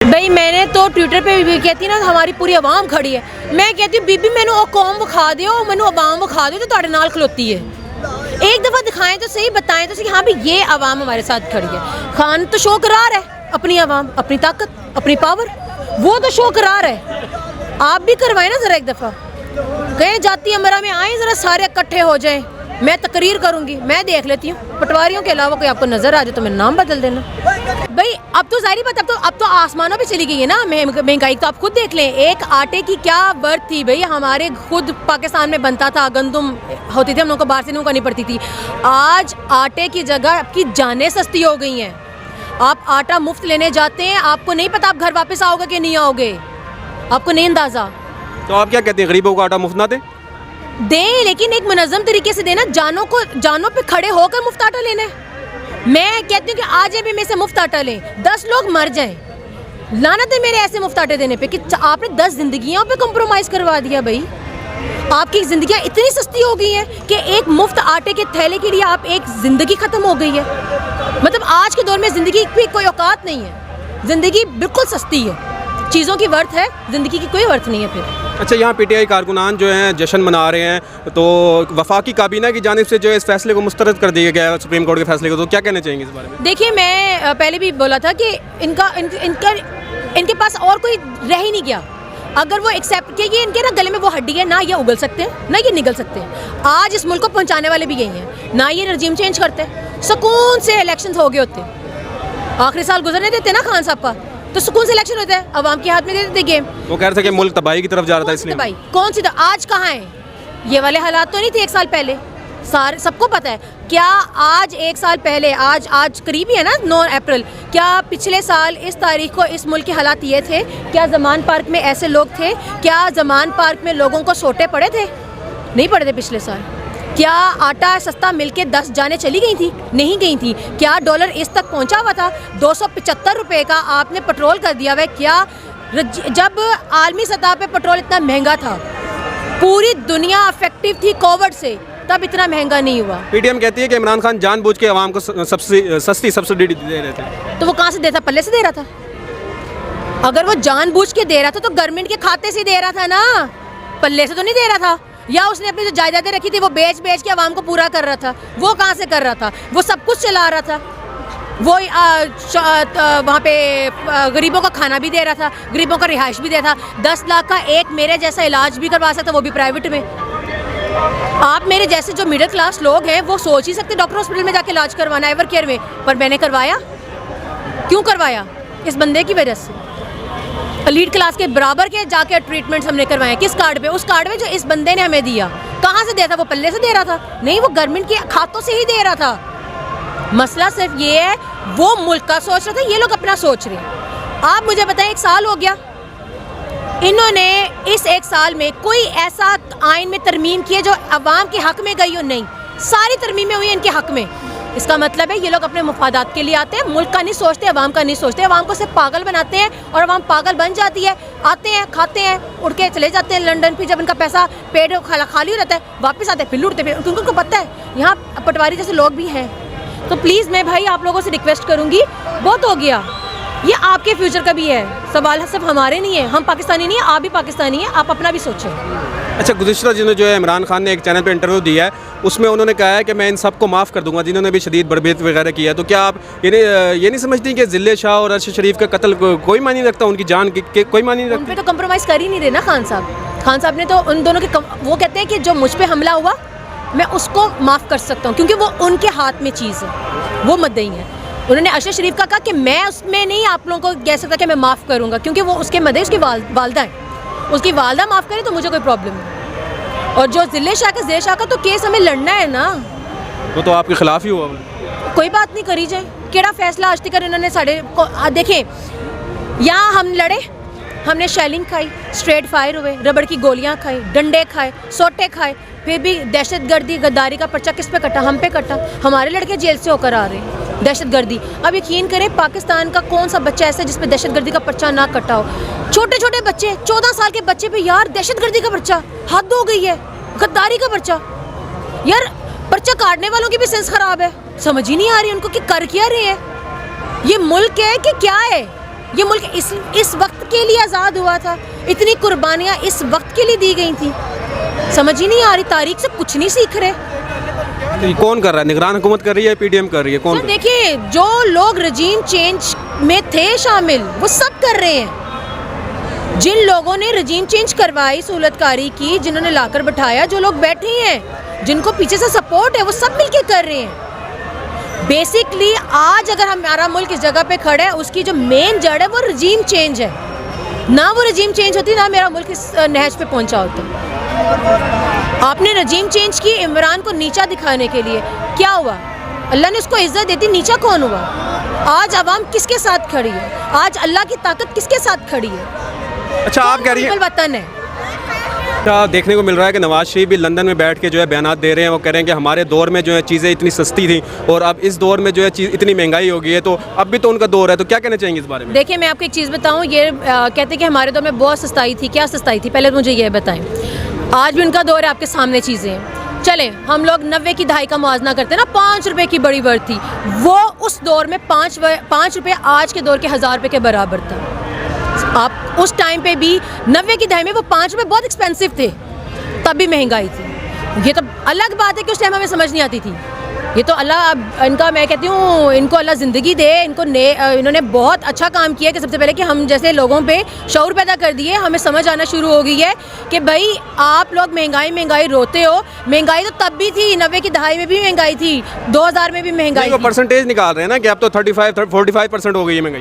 भाई मैंने तो ट्विटर पे भी कहती ना हमारी पूरी आवाम खड़ी है, मैं कहती हूँ बीबी मैंने वो कौम विखा दियो, मैंने आवाम विखा दियो तो ਤੁਹਾਡੇ ਨਾਲ खलोती है। एक दफ़ा दिखाएं तो सही, बताएं तो सही हाँ भी ये आवाम हमारे साथ खड़ी है। खान तो शो करार है अपनी आवाम, अपनी ताकत, अपनी पावर, वो तो शो करार है। आप भी करवाएं ना ज़रा एक दफ़ा, कहीं जाती अमरा में आए ज़रा सारे इकट्ठे हो जाएं, मैं तकरीर करूंगी, मैं देख लेती हूँ। पटवारियों के अलावा कोई आपको नज़र आ जाए तो मेरा नाम बदल देना। भाई अब तो जाहिर बात, अब तो आसमानों पे चली गई है ना महंगाई। तो आप खुद देख लें, एक आटे की क्या वर्थ थी भाई, हमारे खुद पाकिस्तान में बनता था, गंदम होती थी, हम लोगों को बाहर से नहीं करनी पड़ती थी। आज आटे की जगह आपकी जानें सस्ती हो गई हैं। आप आटा मुफ्त लेने जाते हैं, आपको नहीं पता आप घर वापस आओगे कि नहीं आओगे, आपको नहीं अंदाज़ा। तो आप क्या कहते हैं, गरीबों को आटा मुफ्त ना दें? दें, लेकिन एक मुनज़्ज़म तरीके से देना, जानों पे खड़े होकर मुफ्त आटा लेना है। मैं कहती हूँ कि आज भी मेरे से मुफ्त आटा लें, 10 लोग मर जाएं, लानत है मेरे ऐसे मुफ्त आटे देने पे कि आपने 10 जिंदगियों पे कंप्रोमाइज़ करवा दिया। भाई आपकी ज़िंदगियाँ इतनी सस्ती हो गई हैं कि एक मुफ्त आटे के थैले के लिए आप एक ज़िंदगी ख़त्म हो गई है। मतलब आज के दौर में ज़िंदगी की कोई औकात नहीं है, ज़िंदगी बिल्कुल सस्ती है, चीज़ों की वर्थ है, ज़िंदगी की कोई वर्थ नहीं है फिर। अच्छा, यहाँ पीटीआई कारकुनान जो हैं जश्न मना रहे हैं, तो वफाकी काबीना की जानिब से जो है इस फैसले को मुस्तरद कर दिया गया है, सुप्रीम कोर्ट के फैसले को, तो क्या कहना चाहेंगे इस बारे में? देखिए मैं पहले भी बोला था कि इनके पास और कोई रह ही नहीं गया। अगर वो एक्सेप्ट किए कि इनके ना गले में वो हड्डी है, ना ये उगल सकते हैं ना ये निगल सकते हैं। आज इस मुल्क को पहुँचाने वाले भी यही हैं, ना ये रजीम चेंज करते, सुकून से इलेक्शन हो गए होते, आखिरी साल गुजरने देते ना खान साहब का, तो सुकून से इलेक्शन होता है, अवाम के हाथ में दे देते गेम। वो कह रहे थे कि मुल्क तबाही की तरफ जा रहा था, इसलिए तबाही कौन सी? आज कहाँ है? ये वाले हालात तो नहीं थे एक साल पहले, सारे सबको पता है। क्या आज एक साल पहले, आज करीबी है ना 9 अप्रैल, क्या पिछले साल इस तारीख को इस मुल्क के हालात ये थे? क्या ज़मान पार्क में ऐसे लोग थे? क्या ज़मान पार्क में लोगों को सोटे पड़े थे? नहीं पड़े थे पिछले साल। क्या आटा सस्ता मिलके 10 जाने चली गई थी? नहीं गई थी। क्या डॉलर इस तक पहुंचा हुआ था? 275 रुपये का आपने पेट्रोल कर दिया हुआ है। क्या जब आलमी सतह पे पेट्रोल इतना महंगा था, पूरी दुनिया अफेक्टिव थी कोविड से, तब इतना महंगा नहीं हुआ। पीटीएम कहती है कि इमरान खान जानबूझ के अवाम को सस्ती सब्सिडी दे रहे थे। तो वो कहाँ से देता? पल्ले से दे रहा था। अगर वो जानबूझ के दे रहा था तो गवर्नमेंट के खाते से दे रहा था ना, पल्ले से तो नहीं दे रहा था। या उसने अपनी जो जायदादें रखी थी वो बेच के आवाम को पूरा कर रहा था। वो कहाँ से कर रहा था? वो सब कुछ चला रहा था। वो वहाँ पे गरीबों का खाना भी दे रहा था, गरीबों का रिहाइश भी दे रहा था। 10 लाख का एक मेरे जैसा इलाज भी करवा सकता, वो भी प्राइवेट में। आप मेरे जैसे जो मिडिल क्लास लोग हैं वो सोच ही सकते डॉक्टर हॉस्पिटल में जाके इलाज करवाना, एवर केयर में, पर मैंने करवाया। क्यों करवाया? इस बंदे की वजह से। लीड क्लास के बराबर के जाके ट्रीटमेंट्स हमने करवाए। किस कार्ड पे? उस कार्ड पे जो इस बंदे ने हमें दिया। कहाँ से दिया था? वो पल्ले से दे रहा था? नहीं, वो गवर्नमेंट के खातों से ही दे रहा था। मसला सिर्फ ये है, वो मुल्क का सोच रहा था, ये लोग अपना सोच रहे हैं। आप मुझे बताएं, 1 साल हो गया, इन्होंने इस 1 साल में कोई ऐसा आइन में तरमीम की है जो अवाम के हक में गई हो? नहीं, सारी तरमीमें हुई इनके हक में। इसका मतलब है ये लोग अपने मुफादात के लिए आते हैं, मुल्क का नहीं सोचते, अवाम का नहीं सोचते। अवाम को सिर्फ पागल बनाते हैं और अवाम पागल बन जाती है। आते हैं, खाते हैं, उड़ के चले जाते हैं लंदन। फिर जब इनका पैसा पेट खाली हो जाता है, वापस आते हैं, फिर लूटते हैं, क्योंकि उनको पता है यहाँ पटवारी जैसे लोग भी हैं। तो प्लीज़ मैं भाई आप लोगों से रिक्वेस्ट करूँगी, बहुत हो गया, ये आपके फ्यूचर का भी है सवाल, सिर्फ हमारे नहीं है। हम पाकिस्तानी नहीं है, आप भी पाकिस्तानी हैं, आप अपना भी सोचें। अच्छा, गुज़िश्ता दिनों जो है इमरान खान ने एक चैनल पे इंटरव्यू दिया है, उसमें उन्होंने कहा है कि मैं इन सबको माफ़ कर दूंगा जिन्होंने भी शदीद बर्बरीत वगैरह किया है। तो क्या आप ये नहीं समझती कि ज़िले शाह और अरशद शरीफ का कत्ल कोई मानी रखता, उनकी जान के कोई मानी नहीं रखता? उन पे तो कंप्रोमाइज़ कर ही नहीं रहे ना खान साहब। खान साहब ने तो उन दोनों के वो कहते हैं कि जो मुझ पर हमला हुआ मैं उसको माफ़ कर सकता हूँ, क्योंकि वो उनके हाथ में चीज़ है, वो मुद्दई है। उन्होंने अरशद शरीफ का कहा कि मैं उसमें नहीं आप लोगों को कह सकता कि मैं माफ़ करूँगा, क्योंकि वो उसके मदे उसकी वालदा है, उसकी वालदा माफ़ करे तो मुझे कोई प्रॉब्लम नहीं। और जो ज़िले शाह का तो केस हमें लड़ना है ना, वो तो आपके खिलाफ ही हुआ। कोई बात नहीं, करी जाए। केड़ा फैसला आज तक इन्होंने साढ़े देखें, यहाँ हम लड़े, हमने शेलिंग खाई, स्ट्रेट फायर हुए, रबड़ की गोलियाँ खाई, डंडे खाए, सोटे खाए, फिर भी दहशतगर्दी गद्दारी का पर्चा किस पे कटा? हम पे कटा। हमारे लड़के जेल से होकर आ रहे हैं, दहशतगर्दी। अब यकीन करें, पाकिस्तान का कौन सा बच्चा ऐसा है जिस पे दहशतगर्दी का पर्चा ना कटा हो? छोटे छोटे बच्चे, 14 साल के बच्चे पे यार दहशतगर्दी का पर्चा, हद हो गई है। गद्दारी का पर्चा, यार पर्चा काटने वालों की भी सेंस खराब है, समझ ही नहीं आ रही उनको कि कर क्या रहे हैं। ये मुल्क है कि क्या है? ये मुल्क इस वक्त के लिए आज़ाद हुआ था, इतनी कुर्बानियाँ इस वक्त के लिए दी गई थी। समझ ही नहीं आ रही, तारीख से कुछ नहीं सीख रहे। तो ये कौन कर रहा है? निगरान हुकूमत कर रही है, पीडीएम कर रही है, कौन सर देखिए, जो लोग रजीम चेंज में थे शामिल, वो सब कर रहे हैं। जिन लोगों ने रजीम चेंज करवाई, सहूलतकारी की, जिन्होंने लाकर बैठाया, जो लोग बैठे हैं, जिनको पीछे से सपोर्ट है, वो सब मिलके कर रहे हैं। बेसिकली आज अगर हमारा मुल्क इस जगह पे खड़ा है, उसकी जो मेन जड़ है वो रजीम चेंज है। ना वो रजीम चेंज होती, ना मेरा मुल्क इस नहज पे पहुंचा होता। आपने रजीम चेंज की इमरान को नीचा दिखाने के लिए, क्या हुआ? अल्लाह ने उसको इज्जत देती, नीचा कौन हुआ? आज अवाम किसके साथ खड़ी है? आज अल्लाह की ताकत किसके साथ खड़ी है? अच्छा, आप कह रही हैं, वतन है। क्या देखने को मिल रहा है कि नवाज शरीफ भी लंदन में बैठ के जो है बयानात दे रहे हैं, वो कह रहे हैं कि हमारे दौर में जो है चीज़ें इतनी सस्ती थी और अब इस दौर में जो है चीज़ इतनी महंगाई हो गई है, तो अब भी तो उनका दौर है, तो क्या कहना चाहेंगे इस बारे में? देखिए, मैं आपको एक चीज़ बताऊं, ये कहते हैं कि हमारे दौर में बहुत सस्ताई थी। क्या सस्ताई थी, पहले मुझे ये बताएं। आज भी उनका दौर है, आपके सामने चीज़ें हैं। चले, हम लोग 90 की दहाई का मुआवजा करते हैं ना, 5 रुपए की बड़ी वर्थ थी। वो उस दौर में 5 रुपये आज के दौर के 1000 रुपये के बराबर था। आप उस टाइम पे भी 90 की दहाई में वो 5 रुपये बहुत एक्सपेंसिव थे, तब भी महंगाई थी। ये तो अलग बात है कि उस टाइम हमें समझ नहीं आती थी। ये तो अल्लाह इनका, मैं कहती हूँ, इनको अल्लाह ज़िंदगी दे। इन्होंने बहुत अच्छा काम किया कि सबसे पहले कि हम जैसे लोगों पे शऊर पैदा कर दिए, हमें समझ आना शुरू हो गई है कि भाई आप लोग महंगाई रोते हो। महंगाई तो तब भी थी, 90 की दहाई में भी महंगाई थी, 2000 में भी महंगाई थी। परसेंटेज निकाल रहे हैं ना कि अब तो 35-45% हो गई है महंगाई।